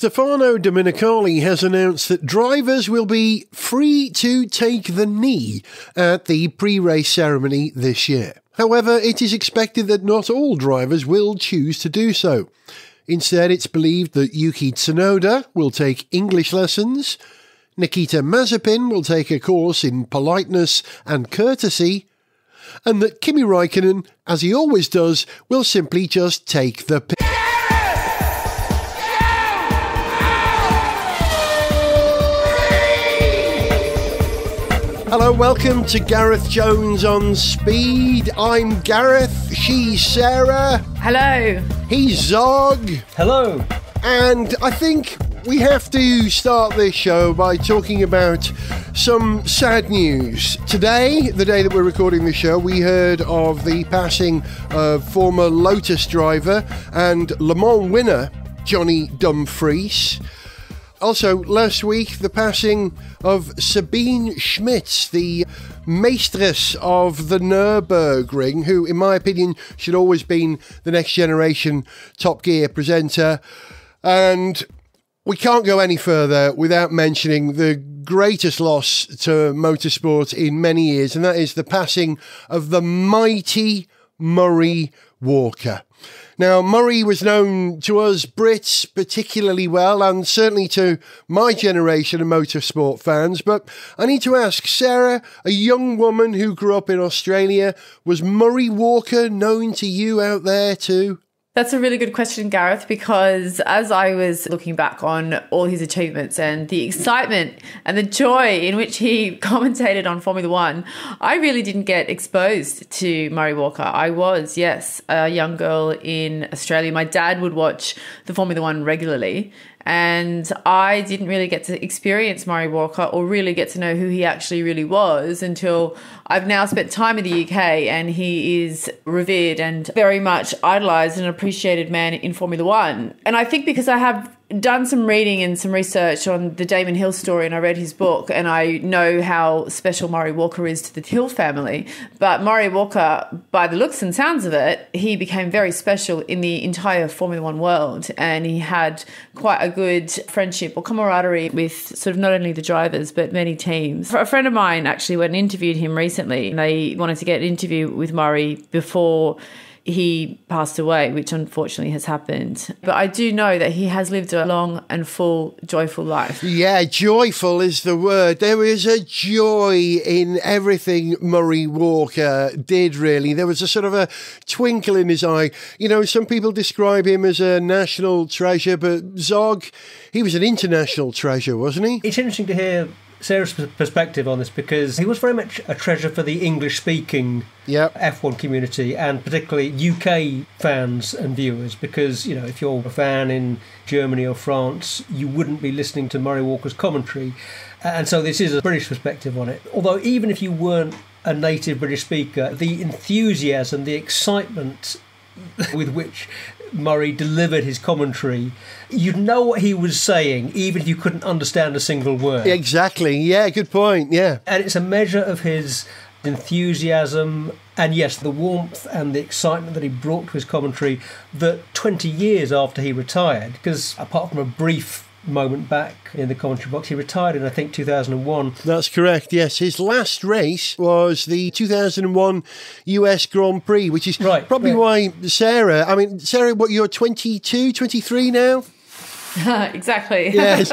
Stefano Domenicali has announced that drivers will be free to take the knee at the pre-race ceremony this year. However, it is expected that not all drivers will choose to do so. Instead, it's believed that Yuki Tsunoda will take English lessons, Nikita Mazepin will take a course in politeness and courtesy, and that Kimi Räikkönen, as he always does, will simply just take the piss. Hello, welcome to Gareth Jones on Speed. I'm Gareth, she's Sarah. Hello. He's Zog. Hello. And I think we have to start this show by talking about some sad news. Today, the day that we're recording the show, we heard of the passing of former Lotus driver and Le Mans winner Johnny Dumfries. Also, last week, the passing of Sabine Schmitz, the maestress of the Nürburgring, who, in my opinion, should always been the next generation Top Gear presenter. And we can't go any further without mentioning the greatest loss to motorsport in many years, and that is the passing of the mighty Murray Walker. Now, Murray was known to us Brits particularly well, and certainly to my generation of motorsport fans. But I need to ask, Sarah, a young woman who grew up in Australia, was Murray Walker known to you out there too? That's a really good question, Gareth, because as I was looking back on all his achievements and the excitement and the joy in which he commentated on Formula One, I really didn't get exposed to Murray Walker. I was, yes, a young girl in Australia. My dad would watch the Formula One regularly, and I didn't really get to experience Murray Walker or really get to know who he actually really was until I've now spent time in the UK, and he is revered and very much idolised and appreciated man in Formula One. And I think because I have done some reading and some research on the Damon Hill story, and I read his book, and I know how special Murray Walker is to the Hill family. But Murray Walker, by the looks and sounds of it, he became very special in the entire Formula One world, and he had quite a good friendship or camaraderie with sort of not only the drivers but many teams. A friend of mine actually went and interviewed him recently, and they wanted to get an interview with Murray before he passed away, which unfortunately has happened. But I do know that he has lived a long and full, joyful life. Yeah, joyful is the word. There is a joy in everything Murray Walker did, really. There was a sort of a twinkle in his eye. You know, some people describe him as a national treasure, but Zog, he was an international treasure, wasn't he? It's interesting to hear Sarah's perspective on this, because he was very much a treasure for the English-speaking F1 community, and particularly UK fans and viewers, because, you know, if you're a fan in Germany or France, you wouldn't be listening to Murray Walker's commentary. And so this is a British perspective on it. Although even if you weren't a native British speaker, the enthusiasm, the excitement with which Murray delivered his commentary, you'd know what he was saying even if you couldn't understand a single word. Exactly, yeah, good point, yeah. And it's a measure of his enthusiasm and, yes, the warmth and the excitement that he brought to his commentary that 20 years after he retired, because apart from a brief moment back in the commentary box, he retired in, I think, 2001. That's correct, yes. His last race was the 2001 US Grand Prix, which is probably why Sarah, what, you're 22, 23 now? Exactly. Yes.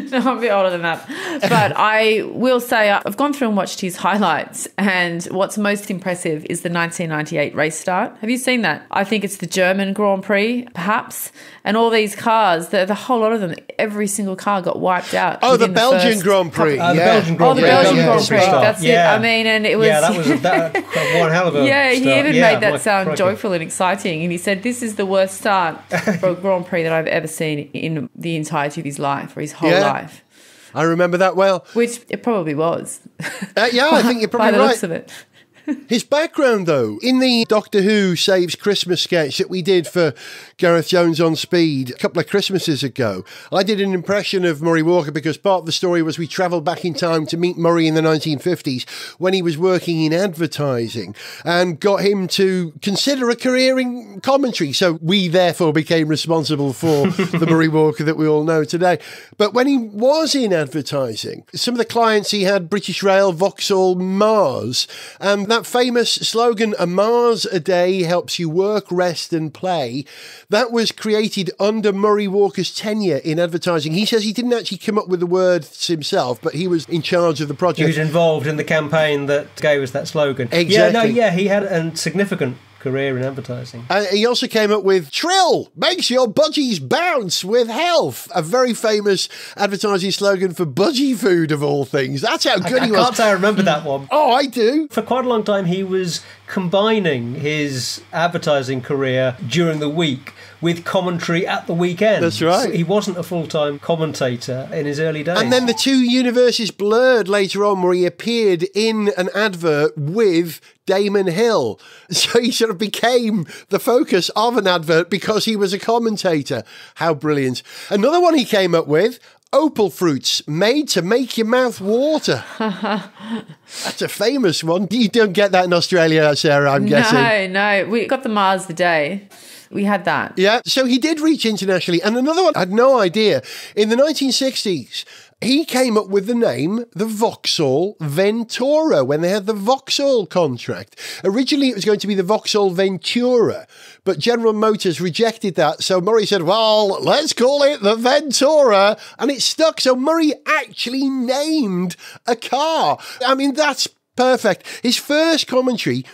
No, I'm a bit older than that. But I will say I've gone through and watched his highlights, and what's most impressive is the 1998 race start. Have you seen that? I think it's the German Grand Prix, perhaps. And all these cars, the whole lot of them, every single car got wiped out. Oh, the Belgian Grand Prix. The Belgian Grand Prix. The Belgian Grand Prix. That's it. I mean, and it was... Yeah, that was one hell of a Yeah, he start. even made that sound joyful and exciting. And he said, this is the worst start for a Grand Prix that I've ever seen in the entirety of his life, or his whole life. I remember that well. Which it probably was. I think you're probably by the right. looks of it. His background, though, in the Doctor Who Saves Christmas sketch that we did for Gareth Jones on Speed a couple of Christmases ago, I did an impression of Murray Walker because part of the story was we travelled back in time to meet Murray in the 1950s when he was working in advertising and got him to consider a career in commentary. So we therefore became responsible for the Murray Walker that we all know today. But when he was in advertising, some of the clients he had, British Rail, Vauxhall, Mars, and that famous slogan, "A Mars a day helps you work, rest and play," that was created under Murray Walker's tenure in advertising. He says he didn't actually come up with the words himself, but he was in charge of the project. He was involved in the campaign that gave us that slogan. Exactly. He had a significant career in advertising. He also came up with Trill makes your budgies bounce with health, a very famous advertising slogan for budgie food of all things. That's how good he was. I can't say I remember that one. Oh, I do. For quite a long time he was combining his advertising career during the week with commentary at the weekend. That's right. He wasn't a full-time commentator in his early days. And then the two universes blurred later on, where he appeared in an advert with Damon Hill. So he sort of became the focus of an advert because he was a commentator. How brilliant. Another one he came up with, opal fruits made to make your mouth water. That's a famous one. You don't get that in Australia, Sarah, I'm guessing. No. We got the Mars the day. We had that. Yeah, so he did reach internationally. And another one, I had no idea. In the 1960s, he came up with the name, the Vauxhall Ventura, when they had the Vauxhall contract. Originally, it was going to be the Vauxhall Ventura, but General Motors rejected that. So Murray said, well, let's call it the Ventura. And it stuck. So Murray actually named a car. I mean, that's perfect. His first commentary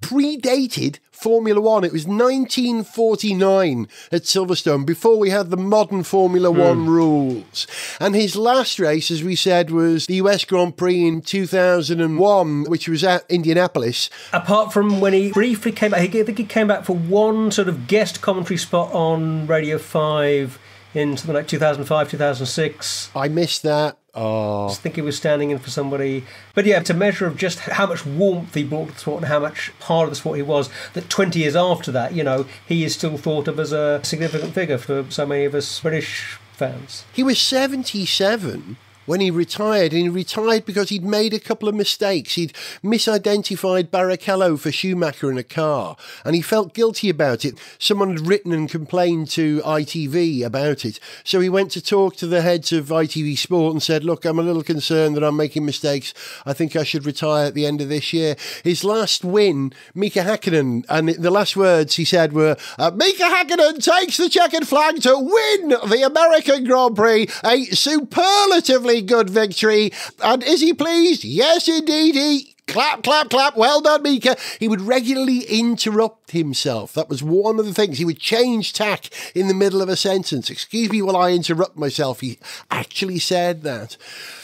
predated Formula One. It was 1949 at Silverstone, before we had the modern Formula One rules. And his last race, as we said, was the US Grand Prix in 2001, which was at Indianapolis. Apart from when he briefly came back, I think he came back for one sort of guest commentary spot on Radio 5 in something like 2005, 2006. I missed that. Oh. I think he was standing in for somebody. But yeah, it's a measure of just how much warmth he brought to the sport and how much part of the sport he was, that 20 years after that, you know, he is still thought of as a significant figure for so many of us British fans. He was 77 when he retired, and he retired because he'd made a couple of mistakes. He'd misidentified Barrichello for Schumacher in a car, and he felt guilty about it. Someone had written and complained to ITV about it. So he went to talk to the heads of ITV Sport and said, look, I'm a little concerned that I'm making mistakes. I think I should retire at the end of this year. His last win, Mika Häkkinen, and the last words he said were, Mika Häkkinen takes the checkered flag to win the American Grand Prix, a superlatively good victory. And is he pleased? Yes, indeed. He clap, clap, clap. Well done, Mika. He would regularly interrupt himself. That was one of the things. He would change tack in the middle of a sentence. Excuse me while I interrupt myself. He actually said that.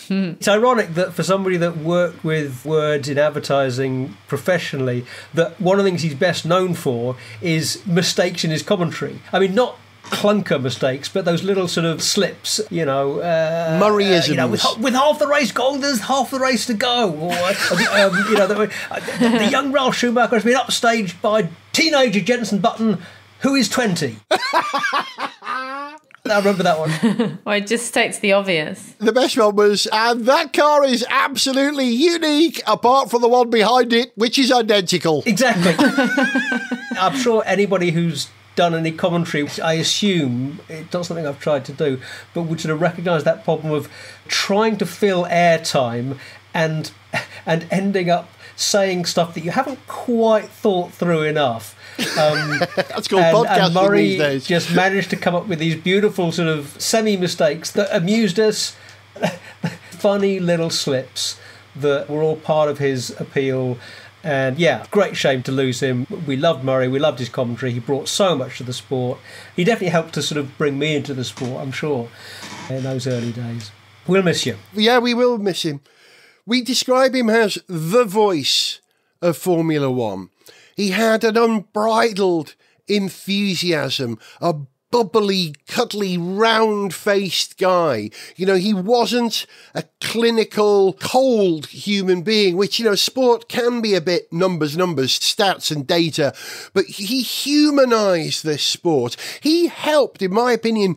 It's ironic that for somebody that worked with words in advertising professionally, that one of the things he's best known for is mistakes in his commentary. I mean, not clunker mistakes, but those little sort of slips, you know. Murrayisms. You know, with half the race gone, there's half the race to go. Or, you know, the young Ralph Schumacher has been upstaged by teenager Jenson Button, who is 20. I remember that one. Well, it just states the obvious. The best one was, and that car is absolutely unique, apart from the one behind it, which is identical. Exactly. I'm sure anybody who's done any commentary, which I assume, it's not something I've tried to do, but would sort of recognise that problem of trying to fill airtime and ending up saying stuff that you haven't quite thought through enough. That's called podcasting and Murray these days. Just managed to come up with these beautiful sort of semi-mistakes that amused us, funny little slips that were all part of his appeal. And yeah, great shame to lose him. We loved Murray, we loved his commentary. He brought so much to the sport. He definitely helped to sort of bring me into the sport, I'm sure, in those early days. We'll miss you. Yeah, we will miss him. We describe him as the voice of Formula One. He had an unbridled enthusiasm, a bubbly, cuddly, round-faced guy. You know, he wasn't a clinical, cold human being, which, you know, sport can be a bit numbers, stats and data, but he humanised this sport. He helped, in my opinion,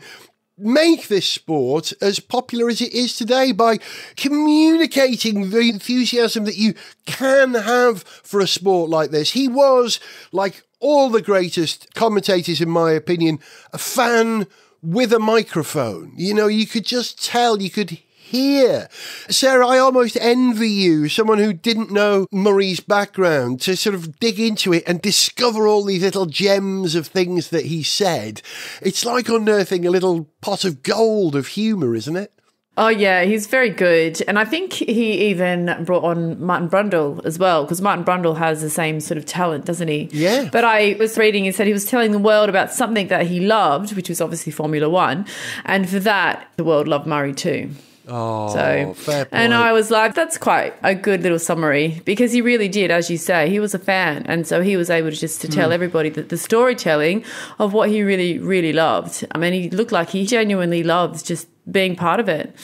make this sport as popular as it is today by communicating the enthusiasm that you can have for a sport like this. He was, like all the greatest commentators, in my opinion, a fan with a microphone. You know, you could just tell, you could hear. Sarah, I almost envy you, someone who didn't know Murray's background, to sort of dig into it and discover all these little gems of things that he said. It's like unearthing a little pot of gold of humour, isn't it? Oh, yeah, he's very good. And I think he even brought on Martin Brundle as well, because Martin Brundle has the same sort of talent, doesn't he? Yeah. But I was reading, he said he was telling the world about something that he loved, which was obviously Formula One. And for that, the world loved Murray too. Oh, so, fair point. And I was like, that's quite a good little summary, because he really did, as you say, he was a fan. And so he was able to tell everybody that the storytelling of what he really, really loved. I mean, he looked like he genuinely loved just being part of it.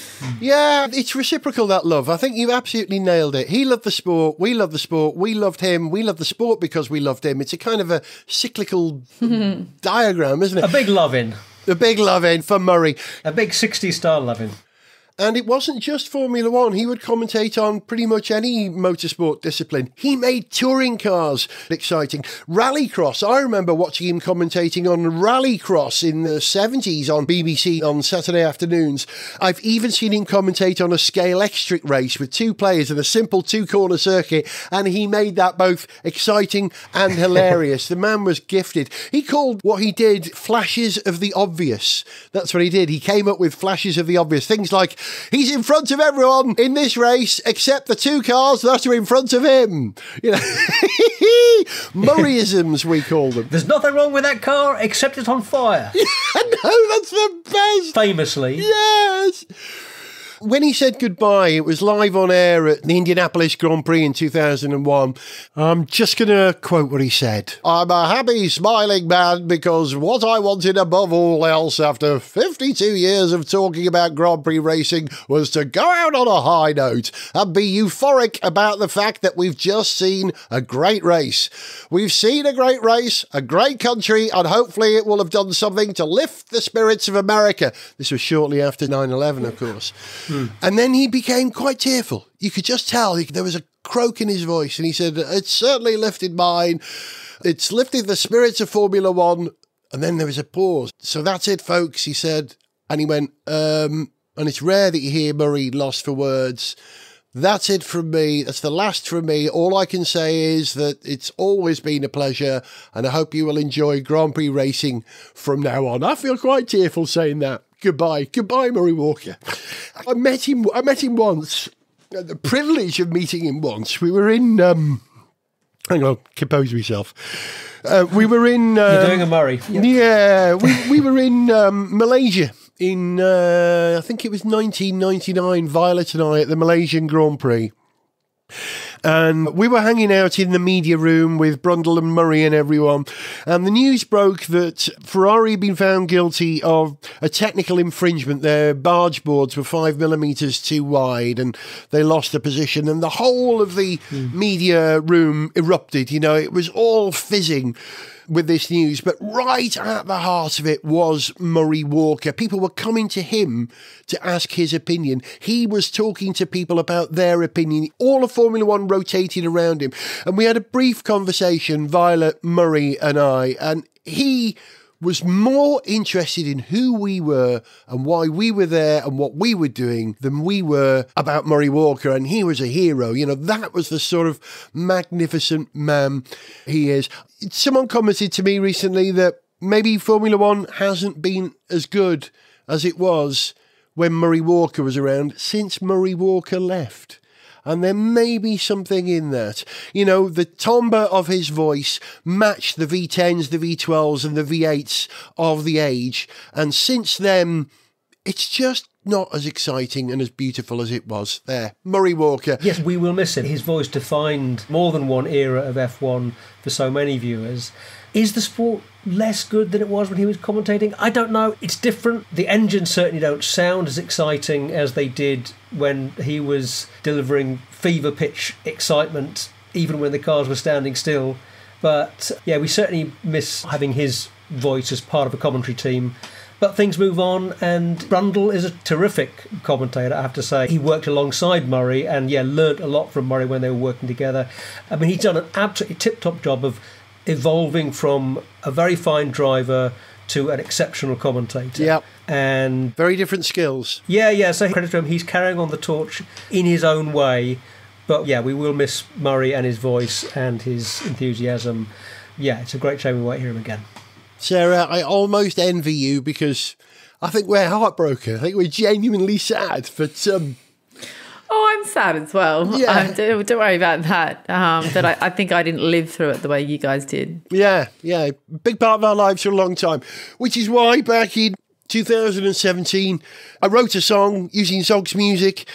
Yeah, it's reciprocal, that love. I think you've absolutely nailed it. He loved the sport, we loved the sport, we loved him, we loved the sport because we loved him. It's a kind of a cyclical diagram, isn't it? A big love-in. A big love-in for Murray. A big 60s style love-in. And it wasn't just Formula One. He would commentate on pretty much any motorsport discipline. He made touring cars exciting. Rallycross. I remember watching him commentating on Rallycross in the 70s on BBC on Saturday afternoons. I've even seen him commentate on a scale-electric race with two players in a simple two-corner circuit, and he made that both exciting and hilarious. The man was gifted. He called what he did flashes of the obvious. That's what he did. He came up with flashes of the obvious. Things like, he's in front of everyone in this race except the two cars that are in front of him. You know, Murrayisms, we call them. There's nothing wrong with that car except it's on fire. No, that's the best. Famously. Yes. When he said goodbye, it was live on air at the Indianapolis Grand Prix in 2001. I'm just going to quote what he said. I'm a happy, smiling man because what I wanted above all else after 52 years of talking about Grand Prix racing was to go out on a high note and be euphoric about the fact that we've just seen a great race. We've seen a great race, a great country, and hopefully it will have done something to lift the spirits of America. This was shortly after 9/11, of course. And then he became quite tearful. You could just tell there was a croak in his voice, and he said, it's certainly lifted mine. It's lifted the spirits of Formula One. And then there was a pause. So that's it, folks, he said. And he went, and it's rare that you hear Murray lost for words. That's it from me. That's the last from me. All I can say is that it's always been a pleasure, and I hope you will enjoy Grand Prix racing from now on. I feel quite tearful saying that. Goodbye, Murray Walker. I met him once. The privilege of meeting him once. We were in. Hang on, compose myself. We were in. You're doing a Murray. Yep. Yeah, we were in Malaysia in I think it was 1999. Violet and I at the Malaysian Grand Prix. And we were hanging out in the media room with Brundle and Murray and everyone. And the news broke that Ferrari had been found guilty of a technical infringement. Their barge boards were 5 millimetres too wide and they lost the position. And the whole of the media room erupted. You know, it was all fizzing with this news, but right at the heart of it was Murray Walker. People were coming to him to ask his opinion. He was talking to people about their opinion. All of Formula One rotated around him. And we had a brief conversation, Violet, Murray and I, and he was more interested in who we were and why we were there and what we were doing than we were about Murray Walker. And he was a hero. You know, that was the sort of magnificent man he is. Someone commented to me recently that maybe Formula One hasn't been as good as it was when Murray Walker was around since Murray Walker left. And there may be something in that. You know, the timbre of his voice matched the V10s, the V12s and the V8s of the age. And since then, it's just not as exciting and as beautiful as it was there. Murray Walker. Yes, we will miss him. His voice defined more than one era of F1 for so many viewers. Is the sport less good than it was when he was commentating. I don't know. It's different. The engines certainly don't sound as exciting as they did when he was delivering fever pitch excitement, even when the cars were standing still. But yeah, we certainly miss having his voice as part of a commentary team. But things move on, and Brundle is a terrific commentator, I have to say. He worked alongside Murray and, learnt a lot from Murray when they were working together. I mean, he's done an absolutely tip-top job of evolving from a very fine driver to an exceptional commentator. Yep. And very different skills. Yeah, so credit to him. He's carrying on the torch in his own way. But, we will miss Murray and his voice and his enthusiasm. Yeah, it's a great shame we won't hear him again. Sarah, I almost envy you because I think we're heartbroken. I think we're genuinely sad. But I'm sad as well. Yeah. Don't worry about that. But I think I didn't live through it the way you guys did. Yeah. Big part of our lives for a long time. Which is why back in 2017, I wrote a song using Zog's music,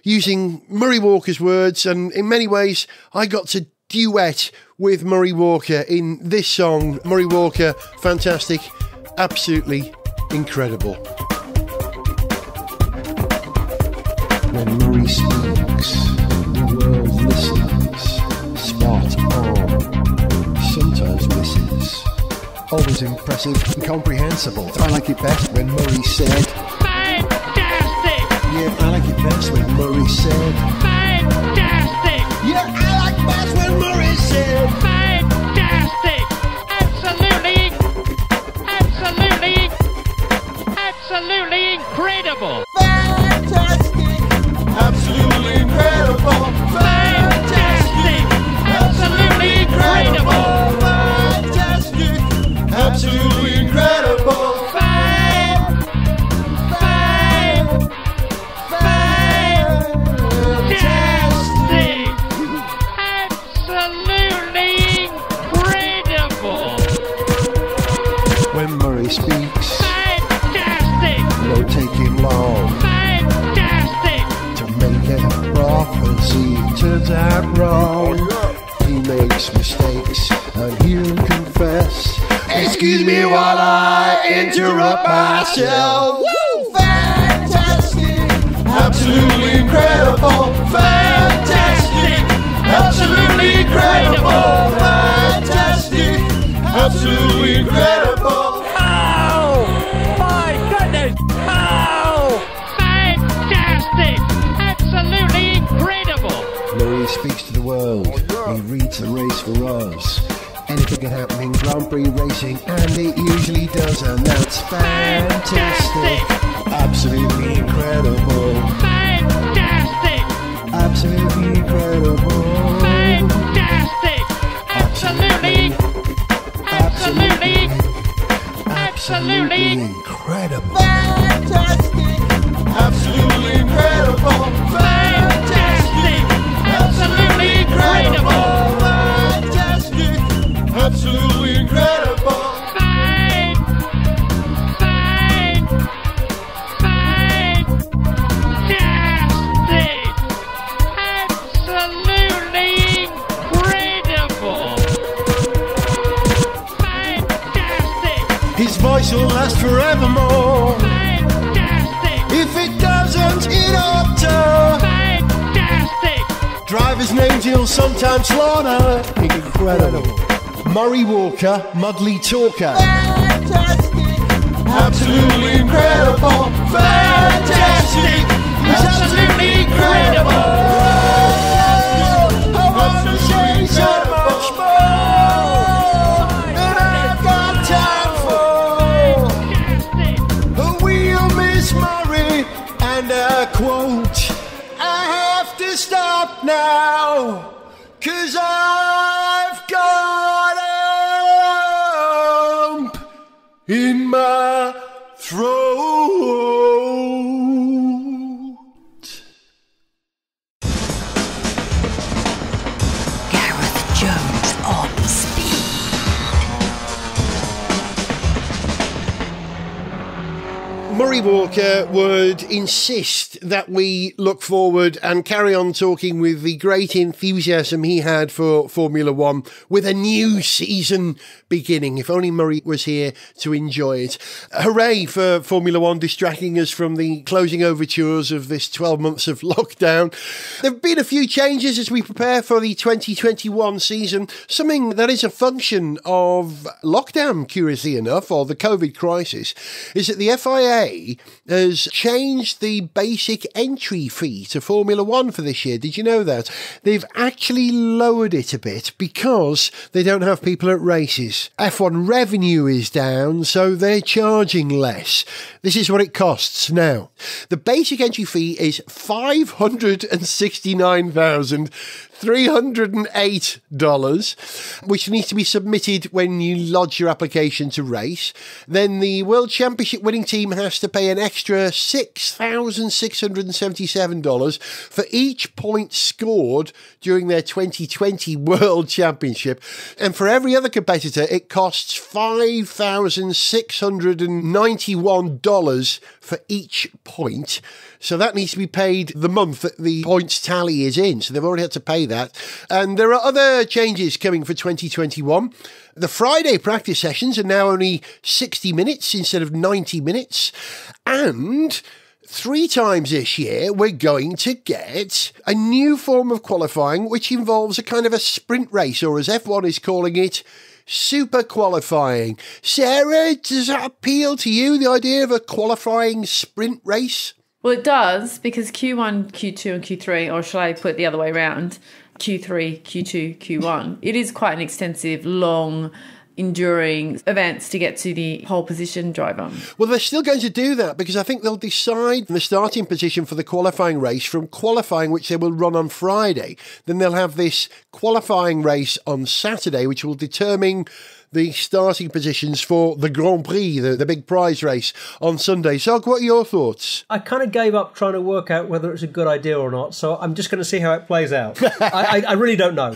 using Murray Walker's words. And in many ways, I got to duet with Murray Walker in this song. Murray Walker, fantastic, absolutely incredible. When Murray speaks, the world listens. Spot on, sometimes misses. Always impressive and comprehensible. I like it best when Murray said, fantastic! Yeah, I like it best when Murray said, fantastic! Yeah, I like it best when Murray said, fantastic! Absolutely incredible! fantastic, absolutely incredible, Fantastic! Absolutely incredible! fantastic, absolutely incredible. When Murray speaks, Fantastic! won't take him long Fantastic! to make a prophecy. Turns out wrong. He makes mistakes and he'll confess. Excuse me while I interrupt myself. Woo! Fantastic, absolutely incredible. Fantastic, absolutely incredible. Fantastic, absolutely incredible. Oh! My goodness! Oh! Fantastic! Absolutely incredible! Murray speaks to the world. He reads the race for us. Anything can happen in Grand Prix racing, and it usually does, and that's fantastic. Absolutely incredible. Fantastic! Absolutely incredible. Fantastic! Absolutely! Absolutely! Absolutely! Incredible. Fantastic. Absolutely incredible. Fantastic! Absolutely incredible! Fantastic. Absolutely incredible. His voice will last forevermore. Fantastic! If it doesn't, it ought to. Fantastic! Drivers' names he'll sometimes slaughter. Incredible. Murray Walker, Mudley Talker. Fantastic. Absolutely incredible. Fantastic. He's absolutely incredible. I want to say so much more than I've got time for. We'll miss Murray, and a quote. I have to stop now, 'cause I've got a lump in my throat. Gareth Jones on speed. Murray Walker would insist that we look forward and carry on talking with the great enthusiasm he had for Formula One with a new season beginning. If only Murray was here to enjoy it. Hooray for Formula One distracting us from the closing overtures of this 12 months of lockdown. There have been a few changes as we prepare for the 2021 season, something that is a function of lockdown, curiously enough, or the COVID crisis, is that the FIA has changed the basic entry fee to Formula One for this year. Did you know that? They've actually lowered it a bit because they don't have people at races. F1 revenue is down, so they're charging less. This is what it costs now. The basic entry fee is $569,308, which needs to be submitted when you lodge your application to race. Then the World Championship winning team has to pay an extra $6,677 for each point scored during their 2020 World Championship. And for every other competitor, it costs $5,691 for each point. So that needs to be paid the month that the points tally is in. So they've already had to pay that. And there are other changes coming for 2021. The Friday practice sessions are now only 60 minutes instead of 90 minutes. And 3 times this year, we're going to get a new form of qualifying, which involves a kind of a sprint race, or as F1 is calling it, super qualifying. Sarah, does that appeal to you, the idea of a qualifying sprint race? Well, it does, because Q1, Q2 and Q3, or shall I put it the other way around, Q3, Q2, Q1, it is quite an extensive, long, enduring events to get to the pole position driver. Well, they're still going to do that because I think they'll decide the starting position for the qualifying race from qualifying, which they will run on Friday. Then they'll have this qualifying race on Saturday, which will determine the starting positions for the Grand Prix, the big prize race on Sunday. So, what are your thoughts? I kind of gave up trying to work out whether it's a good idea or not, so I'm just going to see how it plays out. I really don't know.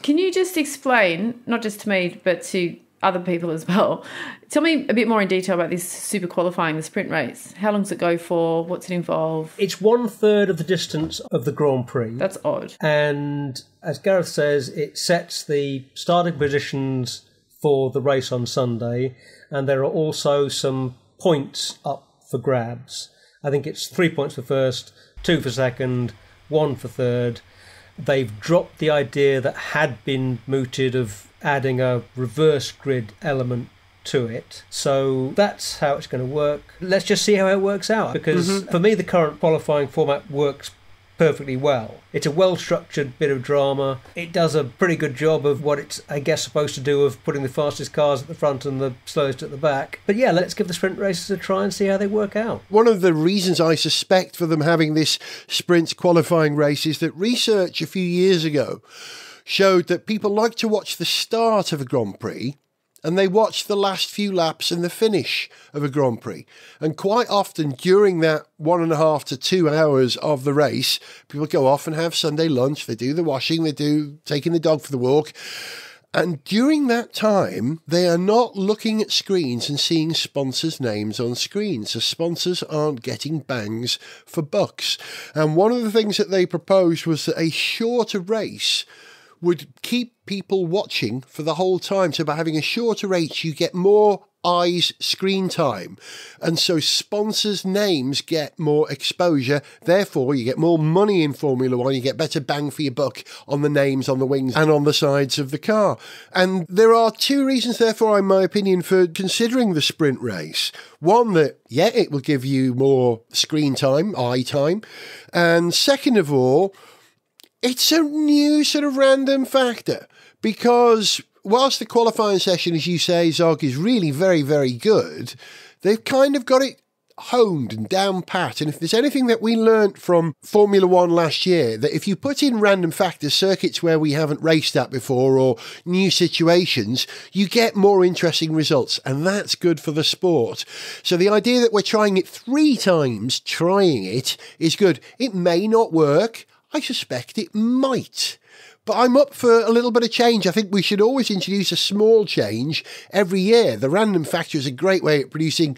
Can you just explain, not just to me, but to other people as well, tell me a bit more in detail about this super qualifying, the sprint race. How long does it go for? What's it involve? It's 1/3 of the distance of the Grand Prix. That's odd. And as Gareth says, it sets the starting positions for the race on Sunday. And there are also some points up for grabs. I think it's 3 points for first, 2 for second, 1 for third. They've dropped the idea that had been mooted of adding a reverse grid element to it. So that's how it's going to work. Let's just see how it works out, because for me the current qualifying format works perfectly well. It's a well-structured bit of drama. It does a pretty good job of what it's, I guess, supposed to do, of putting the fastest cars at the front and the slowest at the back. But yeah, let's give the sprint races a try and see how they work out. One of the reasons I suspect for them having this sprint qualifying race is that research a few years ago showed that people like to watch the start of a Grand Prix and they watch the last few laps and the finish of a Grand Prix. And quite often during that 1.5 to 2 hours of the race, people go off and have Sunday lunch, they do the washing, they do taking the dog for the walk. And during that time, they are not looking at screens and seeing sponsors' names on screens. So sponsors aren't getting bangs for bucks. And one of the things that they proposed was that a shorter race would keep people watching for the whole time. So by having a shorter race, you get more eyes screen time. And so sponsors' names get more exposure. Therefore, you get more money in Formula One. You get better bang for your buck on the names, on the wings and on the sides of the car. And there are 2 reasons, therefore, in my opinion, for considering the sprint race. One, that, yeah, it will give you more screen time, eye time. And second of all, it's a new sort of random factor, because whilst the qualifying session, as you say, Zog, is really very, very good, they've kind of got it honed and down pat. And if there's anything that we learnt from Formula One last year, that if you put in random factors, circuits where we haven't raced at before or new situations, you get more interesting results. And that's good for the sport. So the idea that we're trying it 3 times, trying it, is good. It may not work. I suspect it might. But I'm up for a little bit of change. I think we should always introduce a small change every year. The random factor is a great way of producing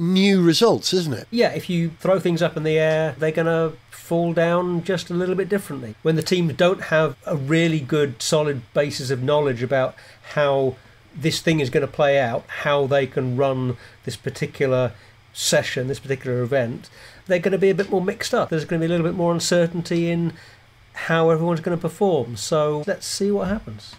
new results, isn't it? Yeah, if you throw things up in the air, they're going to fall down just a little bit differently. When the teams don't have a really good, solid basis of knowledge about how this thing is going to play out, how they can run this particular session, this particular event, they're going to be a bit more mixed up. There's going to be a little bit more uncertainty in how everyone's going to perform. So let's see what happens.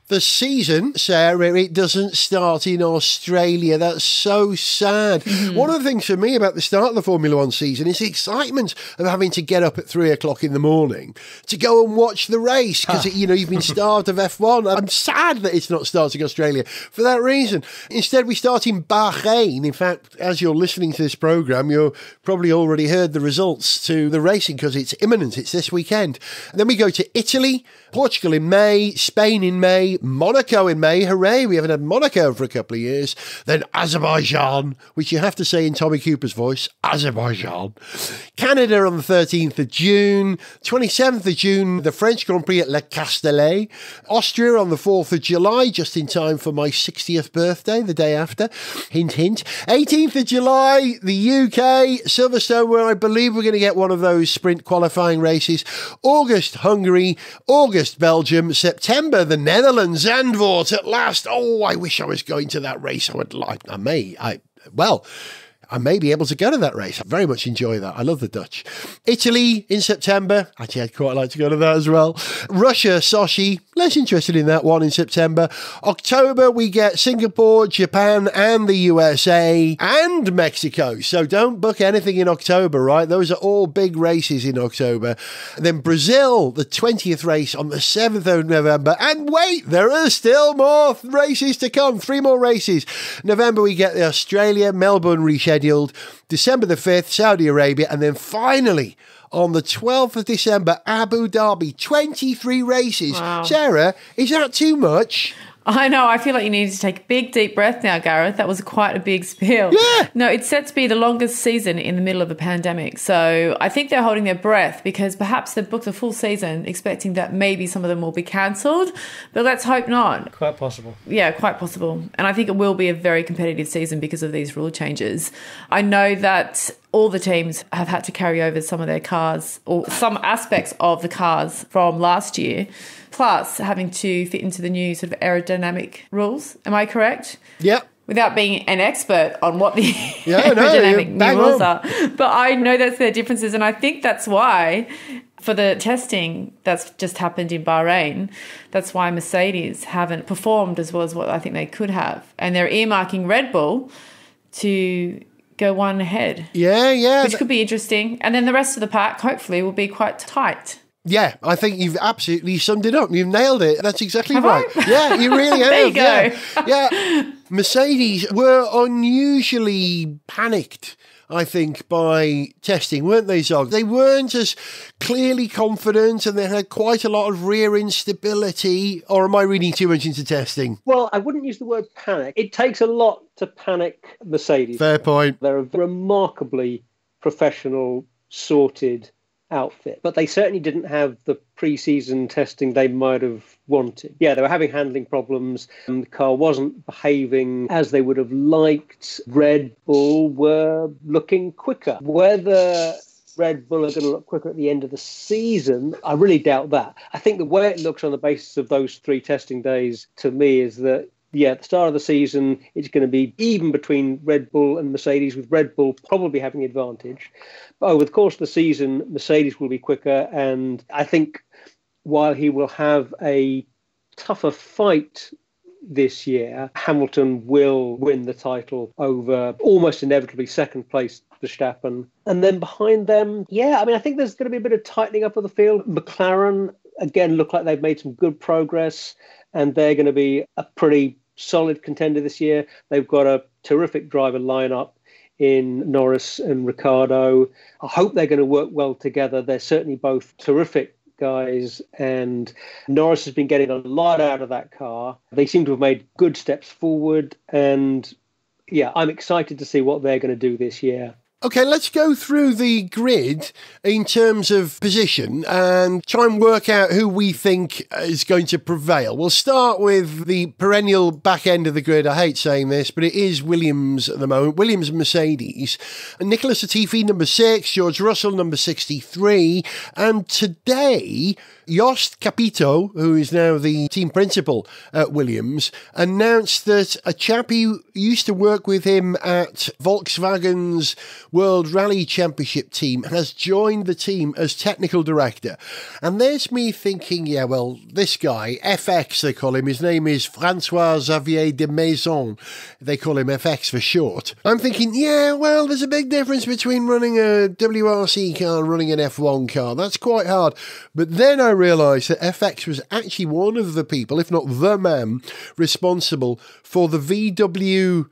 The season, Sarah, it doesn't start in Australia. That's so sad. Mm-hmm. One of the things for me about the start of the Formula One season is the excitement of having to get up at 3 o'clock in the morning to go and watch the race because, you've been starved of F1. I'm sad that it's not starting Australia for that reason. Instead, we start in Bahrain. In fact, as you're listening to this programme, you've probably already heard the results to the racing because it's imminent. It's this weekend. And then we go to Italy, Portugal in May, Spain in May, Monaco in May. Hooray, we haven't had Monaco for a couple of years. Then Azerbaijan, which you have to say in Tommy Cooper's voice, Azerbaijan. Canada on the 13th of June. 27th of June, the French Grand Prix at Le Castellet. Austria on the 4th of July, just in time for my 60th birthday, the day after. Hint, hint. 18th of July, the UK, Silverstone, where I believe we're going to get one of those sprint qualifying races. August, Hungary. August, Belgium. September, the Netherlands. Zandvoort at last. Oh, I wish I was going to that race. I may be able to go to that race. I very much enjoy that. I love the Dutch. Italy in September. Actually, I'd quite like to go to that as well. Russia, Sochi. Less interested in that one in September. October, we get Singapore, Japan, and the USA, and Mexico. So don't book anything in October, right? Those are all big races in October. And then Brazil, the 20th race on the 7th of November. And wait, there are still more races to come. 3 more races. November, we get the Australia, Melbourne rescheduled. December the 5th, Saudi Arabia. And then finally, on the 12th of December, Abu Dhabi, 23 races. Wow. Sarah, is that too much? I know. I feel like you need to take a big, deep breath now, Gareth. That was quite a big spiel. Yeah. No, it's set to be the longest season in the middle of a pandemic. So I think they're holding their breath because perhaps they've booked a full season expecting that maybe some of them will be cancelled. But let's hope not. Quite possible. Yeah, quite possible. And I think it will be a very competitive season because of these rule changes. I know that all the teams have had to carry over some of their cars or some aspects of the cars from last year, plus having to fit into the new sort of aerodynamic rules. Am I correct? Yep. Without being an expert on what the aerodynamic new rules are. But I know that's their differences, and I think that's why for the testing that's just happened in Bahrain, that's why Mercedes haven't performed as well as what I think they could have. And they're earmarking Red Bull to go one ahead. Yeah. Which could be interesting. And then the rest of the pack, hopefully, will be quite tight. Yeah, I think you've absolutely summed it up. You've nailed it. That's exactly Have right. I? Yeah, you really have. There you go. Yeah. Mercedes were unusually panicked, I think, by testing, weren't they, Zog? They weren't as clearly confident and they had quite a lot of rear instability. Or am I reading too much into testing? Well, I wouldn't use the word panic. It takes a lot to panic Mercedes. Fair point. They're a remarkably professional, sorted outfit, but they certainly didn't have the pre-season testing they might have wanted. Yeah, they were having handling problems, and the car wasn't behaving as they would have liked. Red Bull were looking quicker. Whether Red Bull are going to look quicker at the end of the season, I really doubt that. I think the way it looks on the basis of those 3 testing days to me is that at the start of the season, it's going to be even between Red Bull and Mercedes, with Red Bull probably having the advantage. But over the course of the season, Mercedes will be quicker. And I think while he will have a tougher fight this year, Hamilton will win the title over almost inevitably second place Verstappen. And then behind them, I think there's going to be a bit of tightening up of the field. McLaren, again, look like they've made some good progress, and they're going to be a pretty solid contender this year. They've got a terrific driver lineup in Norris and Ricciardo. I hope they're going to work well together. They're certainly both terrific guys, and Norris has been getting a lot out of that car. They seem to have made good steps forward, and I'm excited to see what they're going to do this year. Okay, let's go through the grid in terms of position and try and work out who we think is going to prevail. We'll start with the perennial back end of the grid. I hate saying this, but it is Williams at the moment. Williams and Mercedes. And Nicholas Latifi, number 6. George Russell, number 63. And today, Jost Capito, who is now the team principal at Williams, announced that a chap who used to work with him at Volkswagen's World Rally Championship team has joined the team as technical director. And there's me thinking, yeah, well, this guy, FX they call him, his name is Francois Xavier de Maison. They call him FX for short. I'm thinking, yeah, well, there's a big difference between running a WRC car and running an F1 car. That's quite hard. But then I realised that FX was actually one of the people, if not the man, responsible for the VW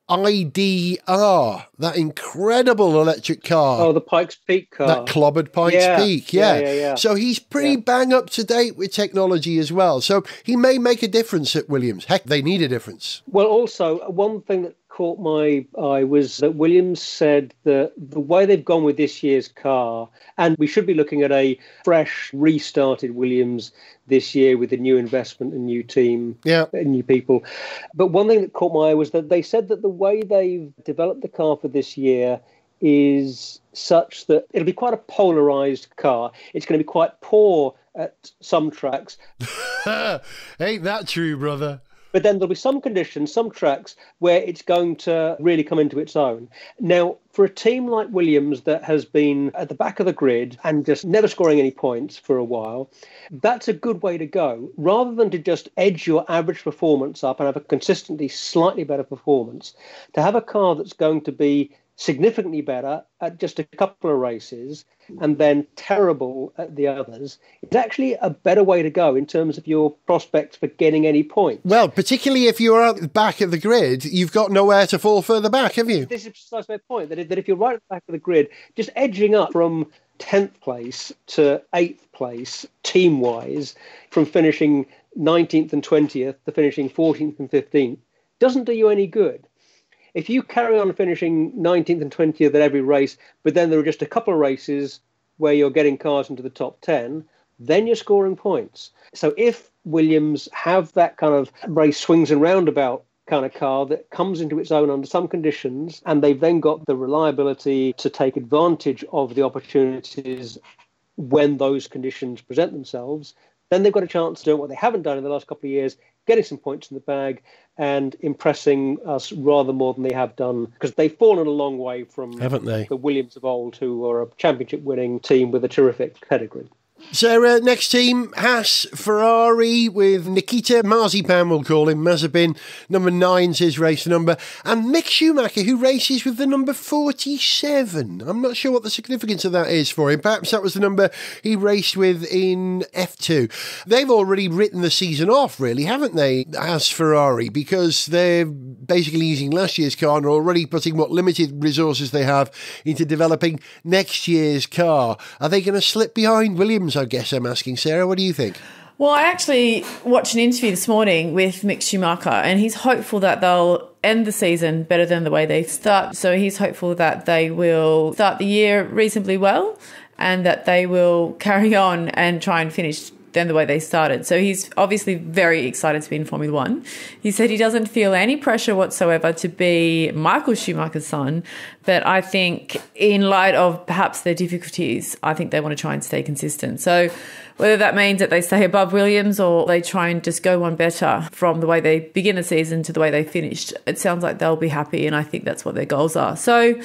IDR, that incredible electric car. Oh, the Pikes Peak car. That clobbered Pikes Peak, yeah. So he's pretty bang up to date with technology as well. So he may make a difference at Williams. Heck, they need a difference. Well, also, one thing that caught my eye was that Williams said that the way they've gone with this year's car, and we should be looking at a fresh, restarted Williams this year with a new investment and new team, and new people. But one thing that caught my eye was that they said that the way they've developed the car for this year is such that it'll be quite a polarised car. It's going to be quite poor at some tracks. Ain't that true, brother? But then there'll be some conditions, some tracks, where it's going to really come into its own. Now, for a team like Williams that has been at the back of the grid and just never scoring any points for a while, that's a good way to go. Rather than to just edge your average performance up and have a consistently slightly better performance, to have a car that's going to be significantly better at just a couple of races and then terrible at the others, is actually a better way to go in terms of your prospects for getting any points. Well, particularly if you're at the back of the grid, you've got nowhere to fall further back, have you? This is precisely my point, that if you're right at the back of the grid, just edging up from 10th place to 8th place, team-wise, from finishing 19th and 20th to finishing 14th and 15th, doesn't do you any good. If you carry on finishing 19th and 20th at every race, but then there are just a couple of races where you're getting cars into the top 10, then you're scoring points. So if Williams have that kind of race swings and roundabout kind of car that comes into its own under some conditions, and they've then got the reliability to take advantage of the opportunities when those conditions present themselves, then they've got a chance to do what they haven't done in the last couple of years, getting some points in the bag and impressing us rather more than they have done, because they've fallen a long way from, haven't they, the Williams of old, who are a championship-winning team with a terrific pedigree. So next team, Haas Ferrari with Nikita Marzipan, we'll call him, Mazepin, number 9's his race number, and Mick Schumacher, who races with the number 47. I'm not sure what the significance of that is for him. Perhaps that was the number he raced with in F2. They've already written the season off, really, haven't they, Haas Ferrari, because they're basically using last year's car and are already putting what limited resources they have into developing next year's car. Are they going to slip behind Williams, I guess I'm asking? Sarah, what do you think? Well, I actually watched an interview this morning with Mick Schumacher, and he's hopeful that they'll end the season better than the way they start. So he's hopeful that they will start the year reasonably well and that they will carry on and try and finish than the way they started. So he's obviously very excited to be in Formula One. He said he doesn't feel any pressure whatsoever to be Michael Schumacher's son, but I think in light of perhaps their difficulties, I think they want to try and stay consistent. So whether that means that they stay above Williams or they try and just go one better from the way they begin the season to the way they finished, it sounds like they'll be happy, and I think that's what their goals are. So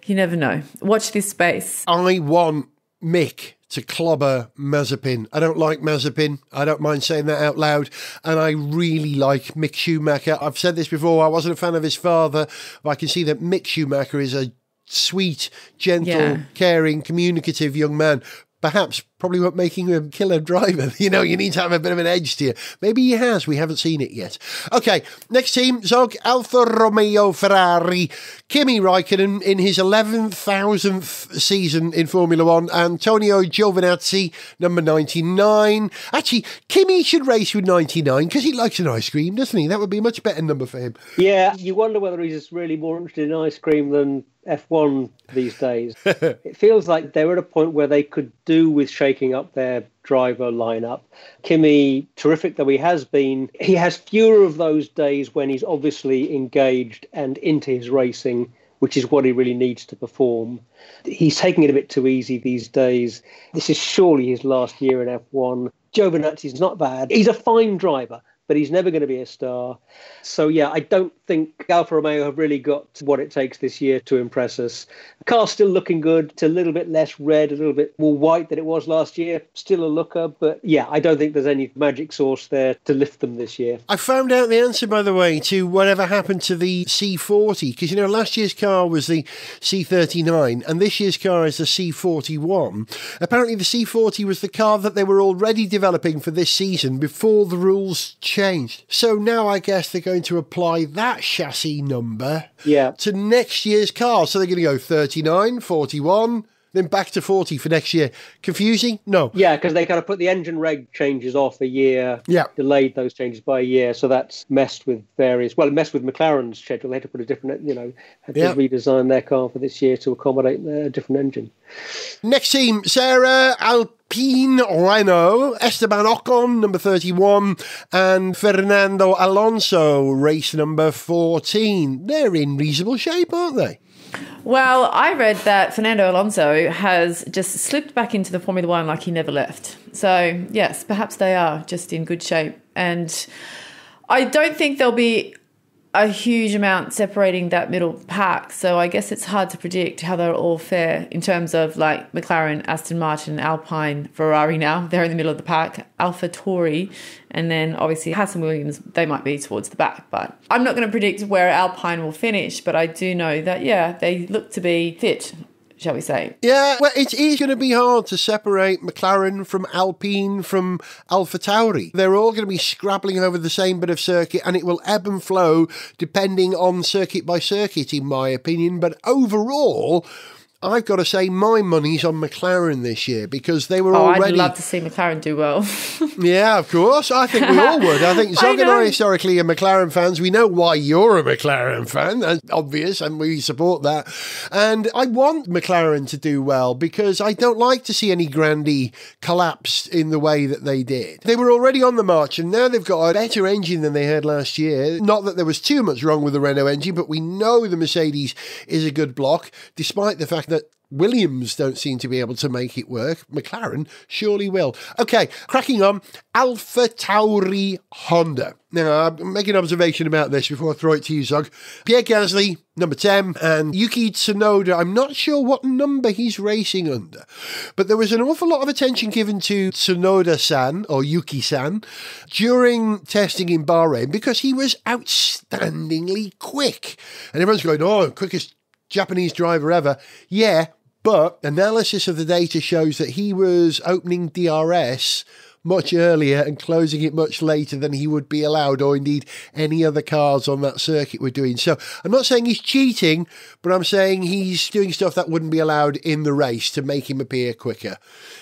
you never know. Watch this space. I want Mick to clobber Mazepin. I don't like Mazepin. I don't mind saying that out loud. And I really like Mick Schumacher. I've said this before. I wasn't a fan of his father, but I can see that Mick Schumacher is a sweet, gentle, caring, communicative young man. Perhaps probably what making him a killer driver. You know, you need to have a bit of an edge to you. Maybe he has. We haven't seen it yet. Okay, next team, Zog, Alfa Romeo Ferrari. Kimi Raikkonen in his 11,000th season in Formula One. Antonio Giovinazzi, number 99. Actually, Kimi should race with 99 because he likes an ice cream, doesn't he? That would be a much better number for him. Yeah, you wonder whether he's really more interested in ice cream than F1 these days. It feels like they're at a point where they could do with shaking up their driver lineup. Kimi, terrific though he has been, he has fewer of those days when he's obviously engaged and into his racing, which is what he really needs to perform. He's taking it a bit too easy these days. This is surely his last year in F1. Giovinazzi's not bad. He's a fine driver, but he's never going to be a star. So, yeah, I don't think Alfa Romeo have really got what it takes this year to impress us. The car's still looking good. It's a little bit less red, a little bit more white than it was last year. Still a looker, but, yeah, I don't think there's any magic sauce there to lift them this year. I found out the answer, by the way, to whatever happened to the C40, because, last year's car was the C39, and this year's car is the C41. Apparently, the C40 was the car that they were already developing for this season before the rules changed. So now I guess they're going to apply that chassis number to next year's car. So they're going to go 39, 41, then back to 40 for next year. Confusing? No. Yeah, because they kind of put the engine reg changes off a year, delayed those changes by a year. So that's messed with it messed with McLaren's schedule. They had to put a different, had to redesign their car for this year to accommodate a different engine. Next team, Sarah, Alpine Renault, Esteban Ocon, number 31, and Fernando Alonso, race number 14. They're in reasonable shape, aren't they? Well, I read that Fernando Alonso has just slipped back into the Formula One like he never left. So, yes, perhaps they are just in good shape. And I don't think there'll be a huge amount separating that middle pack. So I guess it's hard to predict how they'll all fare in terms of like McLaren, Aston Martin, Alpine, Ferrari now. They're in the middle of the pack. AlphaTauri, and then obviously Haas and Williams, they might be towards the back. But I'm not going to predict where Alpine will finish, but I do know that, they look to be fit, shall we say. Yeah, well, it is going to be hard to separate McLaren from Alpine from AlphaTauri. They're all going to be scrabbling over the same bit of circuit, and it will ebb and flow depending on circuit by circuit, in my opinion. But overall, I've got to say my money's on McLaren this year because they were already... I'd love to see McLaren do well. Yeah, of course. I think we all would. I think Zog and I historically are McLaren fans. We know why you're a McLaren fan. That's obvious, and we support that. And I want McLaren to do well because I don't like to see any Grandie collapse in the way that they did. They were already on the march, and now they've got a better engine than they had last year. Not that there was too much wrong with the Renault engine, but we know the Mercedes is a good block, despite the fact that Williams don't seem to be able to make it work. McLaren surely will. Okay, cracking on. AlphaTauri Honda. Now, I'm making an observation about this before I throw it to you, Zog. Pierre Gasly, number 10, and Yuki Tsunoda, I'm not sure what number he's racing under, but there was an awful lot of attention given to Tsunoda-san, or Yuki-san, during testing in Bahrain because he was outstandingly quick. And everyone's going, quickest Japanese driver ever. Yeah, but analysis of the data shows that he was opening DRS much earlier and closing it much later than he would be allowed, or indeed any other cars on that circuit were doing. So I'm not saying he's cheating, but I'm saying he's doing stuff that wouldn't be allowed in the race to make him appear quicker.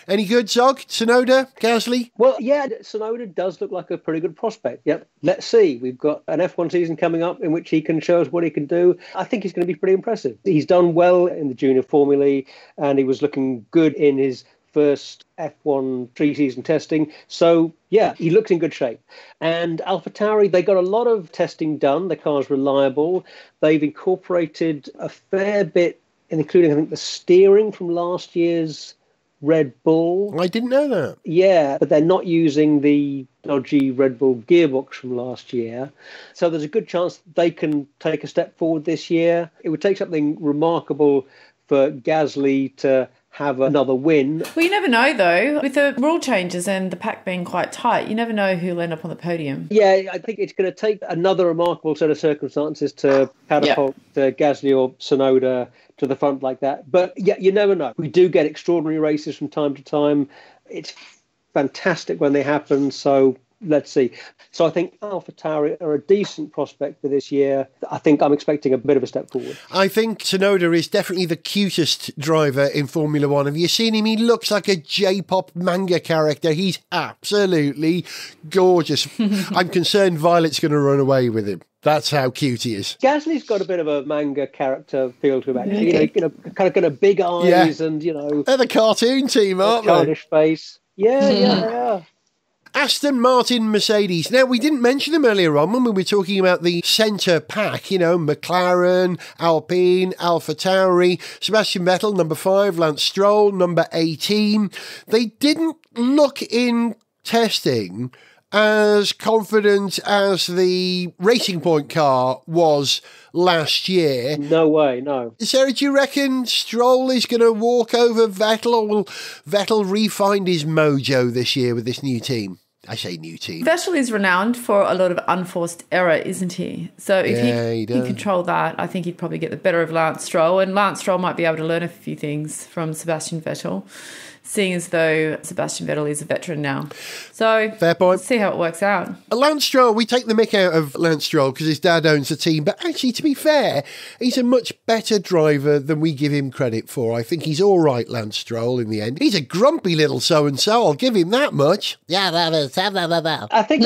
Any good, Zog? Tsunoda? Gasly? Well, yeah, Tsunoda does look like a pretty good prospect. Yep. Let's see. We've got an F1 season coming up in which he can show us what he can do. I think he's going to be pretty impressive. He's done well in the junior formulae, and he was looking good in his first F1 pre-season testing. So, yeah, he looks in good shape. And AlphaTauri, they got a lot of testing done. The car's reliable. They've incorporated a fair bit, including, I think, the steering from last year's Red Bull. I didn't know that. Yeah, but they're not using the dodgy Red Bull gearbox from last year. So there's a good chance they can take a step forward this year. It would take something remarkable for Gasly to have another win. Well, you never know, though. With the rule changes and the pack being quite tight, you never know who'll end up on the podium. Yeah, I think it's going to take another remarkable set of circumstances to catapult Gasly or Tsunoda to the front like that. But yeah, you never know. We do get extraordinary races from time to time. It's fantastic when they happen. So let's see. So I think AlphaTauri are a decent prospect for this year. I think I'm expecting a bit of a step forward. I think Tsunoda is definitely the cutest driver in Formula One. Have you seen him? He looks like a J-pop manga character. He's absolutely gorgeous. I'm concerned Violet's going to run away with him. That's how cute he is. Gasly's got a bit of a manga character feel to him, actually. Kind of big eyes and, They're the cartoon team, aren't they? Childish face. Yeah. Aston Martin, Mercedes. Now, we didn't mention them earlier on when we were talking about the centre pack, McLaren, Alpine, AlphaTauri, Sebastian Vettel, number 5, Lance Stroll, number 18. They didn't look in testing as confident as the Racing Point car was last year. No way, no. Sarah, do you reckon Stroll is going to walk over Vettel, or will Vettel re-find his mojo this year with this new team? I say new team. Vettel is renowned for a lot of unforced error, isn't he? So if he controlled that, I think he'd probably get the better of Lance Stroll, and Lance Stroll might be able to learn a few things from Sebastian Vettel, seeing as though Sebastian Vettel is a veteran now. So, fair point. Let's see how it works out. Lance Stroll, we take the mick out of Lance Stroll because his dad owns the team, but actually, to be fair, he's a much better driver than we give him credit for. I think he's all right, Lance Stroll, in the end. He's a grumpy little so-and-so, I'll give him that much. I think,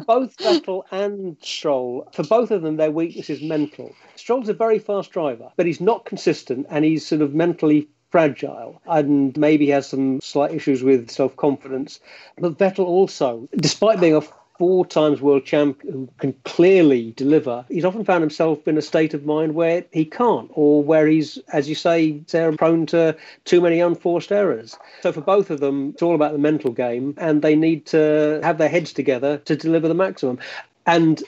both Vettel and Stroll, for both of them, their weakness is mental. Stroll's a very fast driver, but he's not consistent, and he's sort of mentally fragile, and maybe has some slight issues with self-confidence. But Vettel also, despite being a 4 times world champ who can clearly deliver, he's often found himself in a state of mind where he can't, or where he's, as you say, Sarah, prone to too many unforced errors. So for both of them, it's all about the mental game, and they need to have their heads together to deliver the maximum. And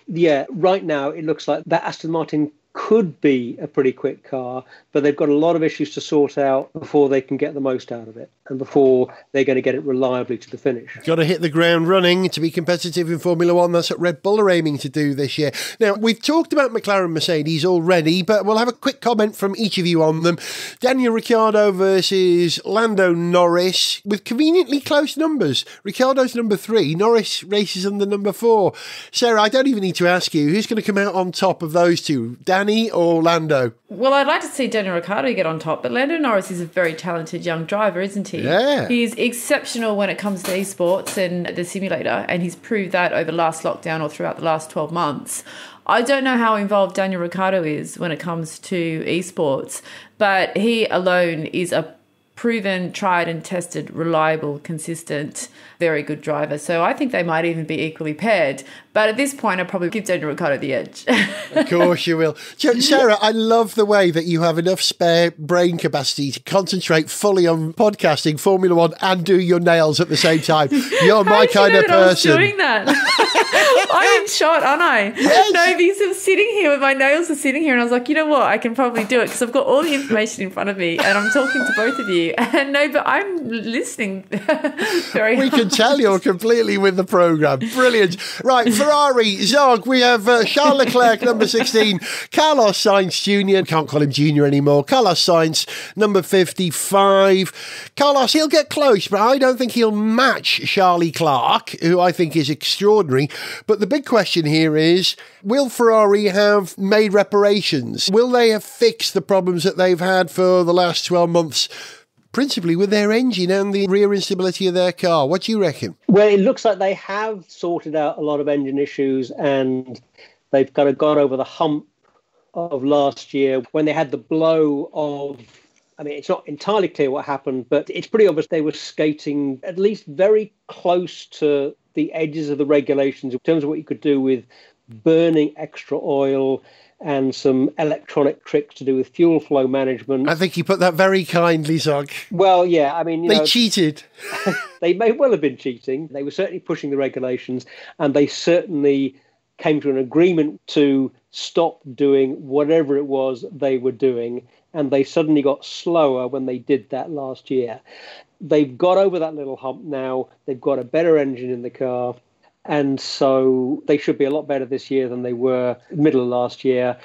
right now it looks like that Aston Martin could be a pretty quick car, but they've got a lot of issues to sort out before they can get the most out of it, and before they're going to get it reliably to the finish. Got to hit the ground running to be competitive in Formula One. That's what Red Bull are aiming to do this year. Now, we've talked about McLaren Mercedes already, but we'll have a quick comment from each of you on them. Daniel Ricciardo versus Lando Norris, with conveniently close numbers. Ricciardo's number 3, Norris races under number 4. Sarah, I don't even need to ask you, who's going to come out on top of those two, Danny or Lando? Well, I'd like to see Daniel Ricciardo get on top, but Lando Norris is a very talented young driver, isn't he? Yeah. He's exceptional when it comes to esports and the simulator, and he's proved that over last lockdown or throughout the last 12 months. I don't know how involved Daniel Ricciardo is when it comes to esports, but he alone is a proven, tried and tested, reliable, consistent, very good driver. So I think they might even be equally paired. But at this point, I'd probably give Daniel Ricciardo the edge. Of course you will. Sarah, I love the way that you have enough spare brain capacity to concentrate fully on podcasting, Formula One, and do your nails at the same time. You're my kind of person. I was doing that. I'm in shot, aren't I? Yes. No, because I'm sitting here with my nails are sitting here, and I was like, you know what? I can probably do it because I've got all the information in front of me, and I'm talking to both of you. And no, but I'm listening very hard. We can tell you're completely with the programme. Brilliant. Right, Ferrari, Zog, we have Charles Leclerc, number 16, Carlos Sainz Jr., can't call him Junior anymore, Carlos Sainz, number 55. Carlos, he'll get close, but I don't think he'll match Charlie Clark, who I think is extraordinary. But the big question here is, will Ferrari have made reparations? Will they have fixed the problems that they've had for the last 12 months, principally with their engine and the rear instability of their car? What do you reckon? Well, it looks like they have sorted out a lot of engine issues, and they've kind of got over the hump of last year when they had the blow of, I mean, it's not entirely clear what happened, but it's pretty obvious they were skating at least very close to the edges of the regulations in terms of what you could do with burning extra oil and some electronic tricks to do with fuel flow management. I think you put that very kindly, Zog. Well, yeah, I mean... They cheated. They may well have been cheating. They were certainly pushing the regulations, and they certainly came to an agreement to stop doing whatever it was they were doing, and they suddenly got slower when they did that last year. They've got over that little hump now. They've got a better engine in the car. And so they should be a lot better this year than they were middle of last year.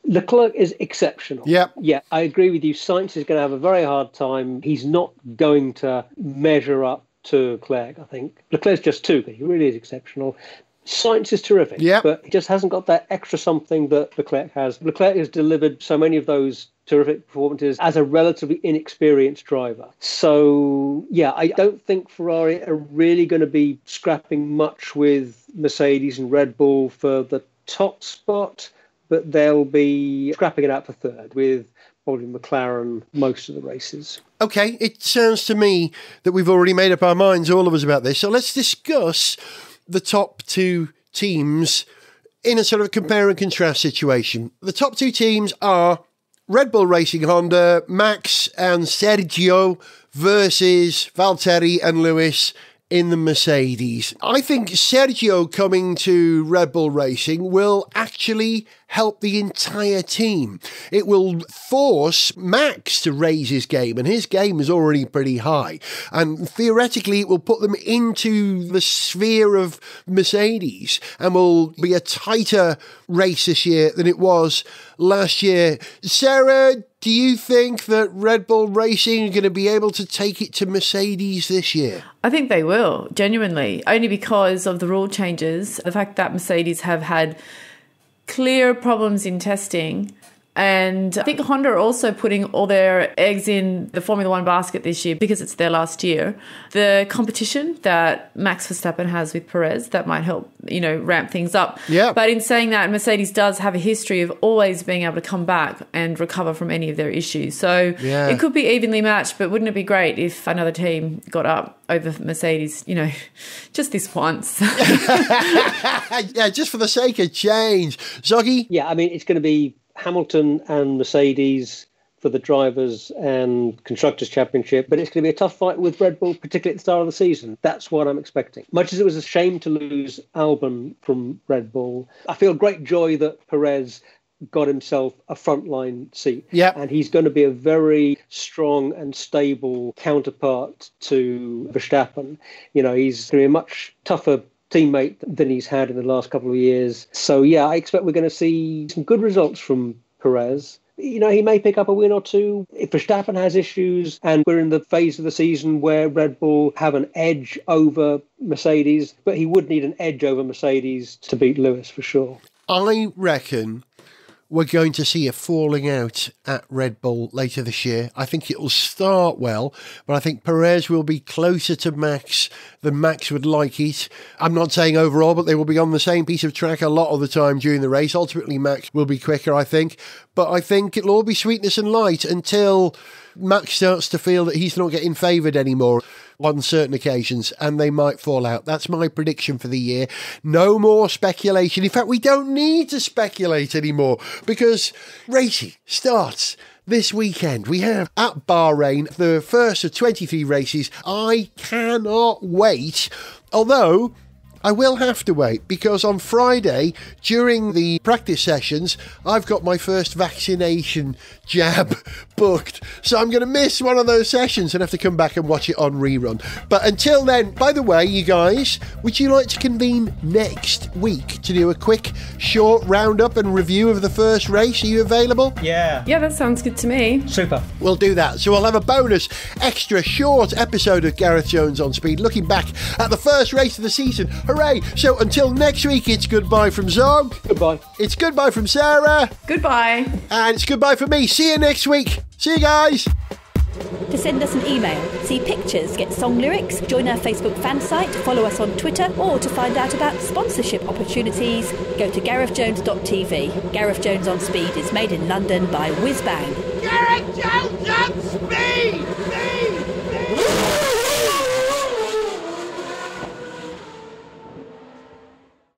Leclerc is exceptional. Yeah, I agree with you. Sainz is going to have a very hard time. He's not going to measure up to Leclerc, I think. Leclerc's just too good. He really is exceptional. Science is terrific, but he just hasn't got that extra something that Leclerc has. Leclerc has delivered so many of those terrific performances as a relatively inexperienced driver. So, yeah, I don't think Ferrari are really going to be scrapping much with Mercedes and Red Bull for the top spot, but they'll be scrapping it out for third with probably McLaren most of the races. Okay, it sounds to me that we've already made up our minds, all of us, about this. So let's discuss the top two teams in a sort of compare and contrast situation. The top two teams are Red Bull Racing Honda, Max and Sergio versus Valtteri and Lewis in the Mercedes. I think Sergio coming to Red Bull Racing will actually help the entire team. It will force Max to raise his game, and his game is already pretty high. And theoretically, it will put them into the sphere of Mercedes and will be a tighter race this year than it was last year. Sarah, do you think that Red Bull Racing are going to be able to take it to Mercedes this year? I think they will, genuinely, only because of the rule changes, the fact that Mercedes have had clear problems in testing. And I think Honda are also putting all their eggs in the Formula One basket this year because it's their last year. The competition that Max Verstappen has with Perez, that might help, ramp things up. Yeah. But in saying that, Mercedes does have a history of always being able to come back and recover from any of their issues. So it could be evenly matched, but wouldn't it be great if another team got up over Mercedes, just this once? Yeah, just for the sake of change. Zoggy? Yeah, I mean, it's going to be Hamilton and Mercedes for the drivers and constructors championship, but it's going to be a tough fight with Red Bull, particularly at the start of the season. That's what I'm expecting. Much as it was a shame to lose Albon from Red Bull, I feel great joy that Perez got himself a frontline seat. Yeah. And he's going to be a very strong and stable counterpart to Verstappen. He's going to be a much tougher teammate than he's had in the last couple of years. So, yeah, I expect we're going to see some good results from Perez. He may pick up a win or two. If Verstappen has issues and we're in the phase of the season where Red Bull have an edge over Mercedes, but he would need an edge over Mercedes to beat Lewis for sure. I reckon we're going to see a falling out at Red Bull later this year. I think it will start well, but I think Perez will be closer to Max than Max would like it. I'm not saying overall, but they will be on the same piece of track a lot of the time during the race. Ultimately, Max will be quicker, I think. But I think it'll all be sweetness and light until Max starts to feel that he's not getting favoured anymore on certain occasions, and they might fall out. That's my prediction for the year. No more speculation. In fact, we don't need to speculate anymore because racing starts this weekend. We have at Bahrain the first of 23 races. I cannot wait, although I will have to wait because on Friday, during the practice sessions, I've got my first vaccination jab booked. So I'm going to miss one of those sessions and have to come back and watch it on rerun. But until then, by the way, you guys, would you like to convene next week to do a quick, short roundup and review of the first race? Are you available? Yeah. Yeah, that sounds good to me. Super. We'll do that. So we'll have a bonus, extra short episode of Gareth Jones on Speed, looking back at the first race of the season. Hooray! So until next week, it's goodbye from Zog. Goodbye. It's goodbye from Sarah. Goodbye. And it's goodbye from me. See you next week. See you guys. To send us an email, see pictures, get song lyrics, join our Facebook fan site, follow us on Twitter, or to find out about sponsorship opportunities, go to garethjones.tv. Gareth Jones on Speed is made in London by Whiz Bang. Gareth Jones on Speed! Speed! Speed!